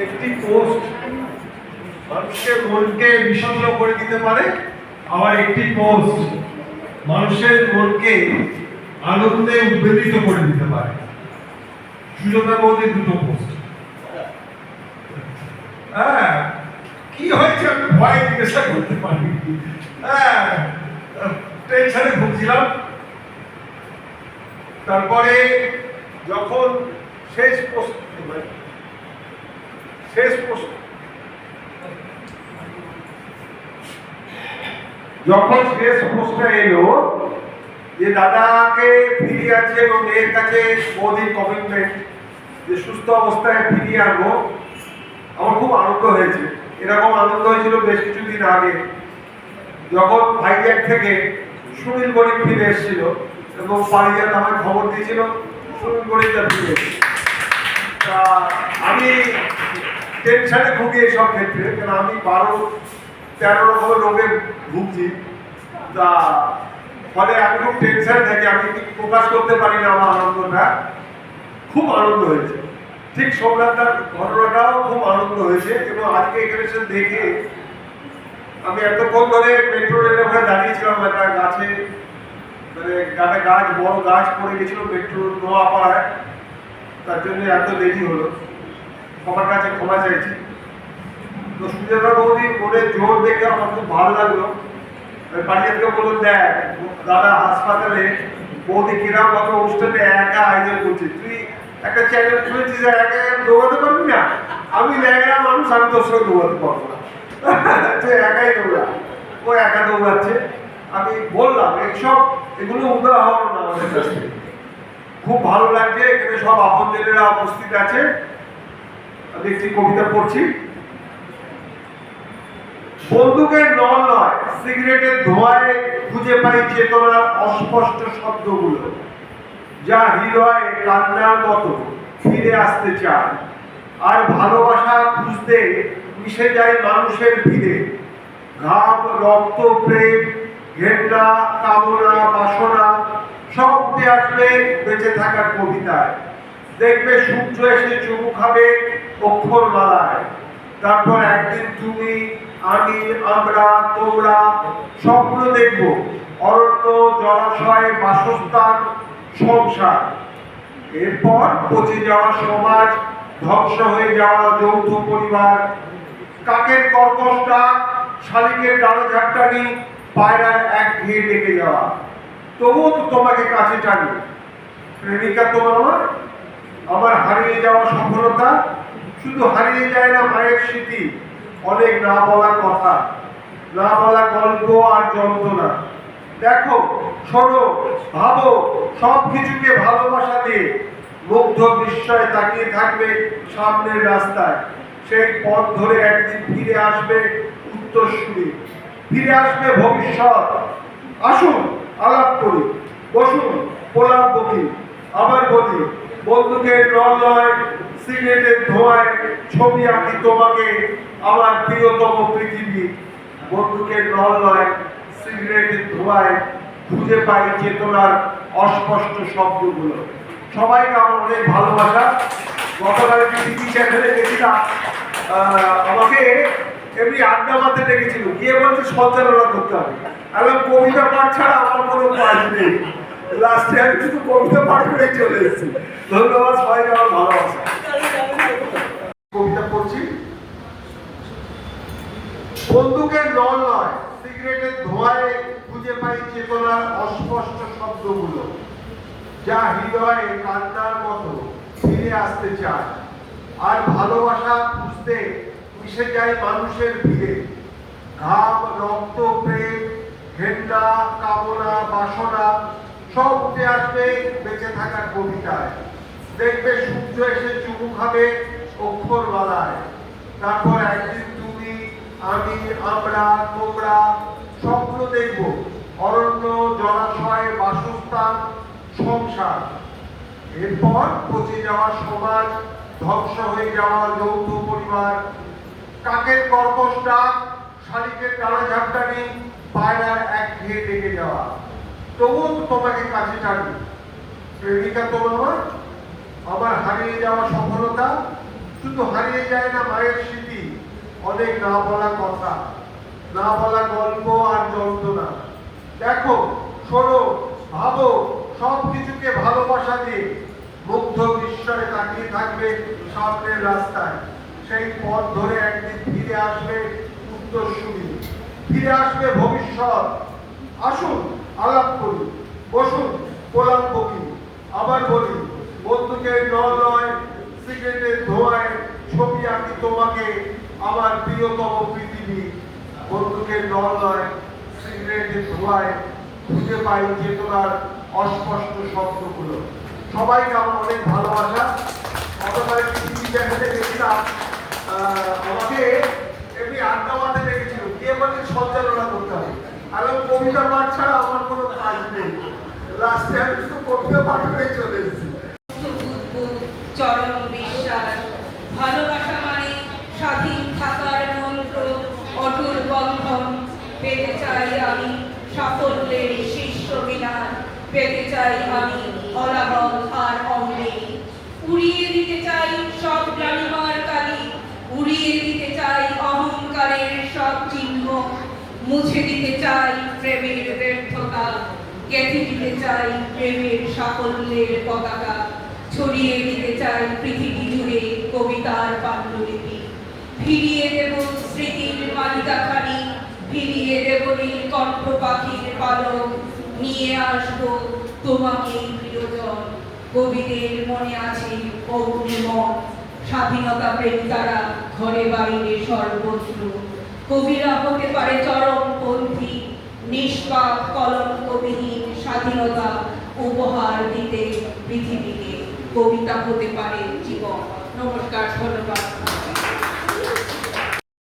একটি পোস্ট মানুষের মনকে বিষণ্ণ করে দিতে পারে, আবার একটি পোস্ট মানুষের মনকে আনন্দে উদ্বেলিত করে দিতে পারে। সুজাতা বৌদি দুটো পোস্ট। হ্যাঁ, কি হয়েছে আমি ভয় জিজ্ঞাসা করতে পারি। হ্যাঁ, টেনশনে ভুগছিলাম। তারপরে যখন শেষ পোস্টটা এলো যে দাদাকে ফিরিয়ে আছে এবং মেয়ের কাছে মোদির কমিটমেন্ট যে সুস্থ অবস্থায় ফিরিয়ে আনবো, আমার খুব আনন্দ হয়েছে। এরকম আনন্দ হয়েছিল বেশ কিছুদিন আগে, যখন ভাইজ্যাগ থেকে সুনীল গরিব ফিরে এসেছিল এবং পারিজাত আমার খবর দিয়েছিল সুনীল গরিবটা ফিরে এসেছে। তা আমি টেনশনে ভুগি এইসব ক্ষেত্রে, কারণ আমি 12-13 রকমের রোগে ভুগছি। তা ফলে আমি খুব টেনশনে থাকি, আমি প্রকাশ করতে পারি না আমার আনন্দটা। খুব আনন্দ হয়েছে। ঠিক সোমনাথদার ঘটনাটাও খুব আনন্দ হয়েছে এবং আজকে এখানে এসে দেখে আমি এতক্ষণ ধরে মেট্রো রেলের ওখানে দাঁড়িয়েছিলাম একটা গাছে, মানে একটা গাছ, বড় গাছ পড়ে গেছিল মেট্রো নোয়াপাড়ায়, তার জন্য এত দেরি হলো। সবার কাছে ক্ষমা চাইছি। তো সুজাতা বৌদির মনে জোর দেখে আমার খুব ভালো লাগলো। পারিজাতকে বললাম, দেখ দাদা হাসপাতালে বৌদি কিরম ভাবে অনুষ্ঠানে একা আয়োজন করছে, তুই একটা চ্যানেল খুলেছিস, একা দৌড়াতে পারবি না? আমি ল্যাংড়া মানুষ, আমি তোর সঙ্গে দৌড়াতে পারবো না। তুই একাই দৌড়া। ও একা দৌড়াচ্ছে। আমি বললাম এগুলো উদাহরণ আমাদের কাছে। খুব ভালো লাগছে, এখানে সব আপনজনেরা উপস্থিত আছে। আমি একটি কবিতা পড়ছি। বন্দুকের নল নয়, সিগারেটের ধোঁয়ায় খুঁজে পাই চেতনার অস্পষ্ট শব্দগুলো, যা হৃদয়ে কান্নার মতো ফিরে আসতে চায়। আর ভালোবাসা খুঁজতে মিশে যায় মানুষের ভিড়ে। ঘাম, রক্ত, প্রেম, ঘেন্না, কামনা, বাসনা সব উঠে আসবে বেঁচে থাকার কবিতায়। দেখবে সূর্য এসে চুমু খাবে অক্ষর মালায়। তারপর একদিন তুমি, আমি, আমরা, তোমরা স্বপ্ন দেখব অরণ্য, জলাশয়, বাসস্থান, সংসার। এরপর পচে যাওয়া সমাজ, ধ্বংস হয়ে যাওয়া যৌথ পরিবার, কাকের কর্কশ ডাক, শালিকের ডানা ঝাপটানি, পায়রার এক ঘেয়ে ডেকে যাওয়া। তবুও তো তোমাকে কাছে টানি প্রেমিকা তোমার। আমার হারিয়ে যাওয়া সফলতা শুধু হারিয়ে যায় না মায়ের স্মৃতি, অনেক না বলা কথা, না বলা গল্প আর যন্ত্রণা। দেখো, শোনো, ভাবো, সব কিছুকে ভালোবাসা দিয়ে মুগ্ধ বিস্ময়ে তাকিয়ে থাকবে সামনের রাস্তায়। সেই পথ ধরে একদিন ফিরে আসবে উত্তরসূরি, ফিরে আসবে ভবিষ্যৎ। আসুন আলাপ করি, বসুন প্রলাপ বকি, আবার বলি বন্দুকের নল নয়, সিগারেটের ধোঁয়ায় ছবি আঁকি তোমাকে আমার প্রিয়তম পৃথিবী। বন্দুকের নল নয়, সিগারেটের ধোঁয়ায় খুঁজে পাই চেতনার অস্পষ্ট শব্দগুলো। সবাইকে আমার অনেক ভালোবাসা। গতকাল টিভি চ্যানেলে গেছিলাম, আমাকে এমনি আড্ডা মারতে ডেকেছিল, গিয়ে বলছে সঞ্চালনা করতে হবে। আমি কবিতা পাঠ ছাড়া আমার কোনো কাজ নেই। লাস্টে আমি শুধু কবিতা পাঠ করে চলে এসেছি। ধন্যবাদ সবাইকে, আমার ভালোবাসা। কবিতা পড়ছি। বন্দুকের নল নয়, সিগারেটের ধোঁয়ায় খুঁজে পাই চেতনার অস্পষ্ট শব্দগুলো, যা হৃদয়ে কান্নার মতো ফিরে আসতে চায়। আর ভালোবাসা খুঁজতে মিশে যায় মানুষের ভিড়ে। ঘাম, রক্ত, প্রেম, ঘেন্না, কামনা, বাসনা সব উঠে আসবে বেঁচে থাকার কবিতায়। দেখবে সূর্য এসে চুমু খাবে অক্ষর মালায়। তারপর একদিন তুমি, আমি, আমরা, তোমরা স্বপ্ন দেখব অরণ্য, জলাশয়, বাসস্থান, সংসার। এরপর পচে যাওয়া সমাজ, ধ্বংস হয়ে যাওয়া যৌথ পরিবার, কাকের কর্কশ ডাক, শালিকের ডানা ঝাপটানি, পায়রার এক ঘেয়ে ডেকে যাওয়া। তবুও তো তোমাকে কাছে টানি প্রেমিকা তোমার। আমার হারিয়ে যাওয়া সফলতা শুধু হারিয়ে যায় না মায়ের স্মৃতি, অনেক না বলা কথা, না বলা গল্প আর যন্ত্রণা। দেখো, শোনো, ভাবো, সব কিছুকে ভালোবাসা দিয়ে মুগ্ধ বিস্ময়ে তাকিয়ে থাকবে সামনের রাস্তায়। সেই পথ ধরে একদিন ফিরে আসবে উত্তরসূরি, ফিরে আসবে ভবিষ্যৎ। আসুন আলাপ করি, বসুন গোলাপ বকি। আবার বলি, বন্দুকের নয়, সিগারেটের ধোঁয়ায় ছবি আঁকি তোমাকে আমার প্রিয়তম পৃথিবী। বন্দুকের নয়, সিগারেটের ধোঁয়ায় খুঁজে পাই চেতনার অস্পষ্ট শব্দগুলো। সবাইকে আমার অনেক ভালোবাসা। গতকাল টিভি চ্যানেলে দেখছিলাম, আমাকে এমনি আড্ডা মারতে দেখেছিল, কে বলে সঞ্চালনা করতে হবে। আর কবিতা পাঠ ছাড়া আমার কোনো কাজ নেই, লাস্টে আমি শুধু কবিতা পাঠ করে চলে এসেছি। চরম বিশ্বাস, ভালোবাসা মানে স্বাধীন থাকার মন্ত্র, অটুট বন্ধন। পেতে চাই আমি সাফল্যের শীর্ষ মিনার, পেতে চাই আমি অলাবল আর অম্বে। উড়িয়ে দিতে চাই সব গ্লানিমার কালি, উড়িয়ে দিতে চাই অহংকারের সব চিহ্ন, মুছে দিতে চাই প্রেমের ব্যর্থতা, গেঁথে দিতে চাই প্রেমের সাফল্যের পতাকা, ছড়িয়ে দিতে চাই পৃথিবী জুড়ে কবিতার পাণ্ডুলিপি। ফিরিয়ে দেব স্মৃতির মালিকাখানি, ফিরিয়ে দেব নীলকণ্ঠ পাখির পালক, নিয়ে আসবো তোমাকে প্রিয়জন। কবিদের মনে আছে অগ্নিময়, স্বাধীনতা প্রেমিকারা ঘরে বাইরে সর্বত্র। কবিরা হতে পারে চরমপন্থী, নিষ্পাপ কলঙ্কবিহীন স্বাধীনতা উপহার দিতে পৃথিবীকে। কবিতা হতে পারে জীবন। নমস্কার, ধন্যবাদ।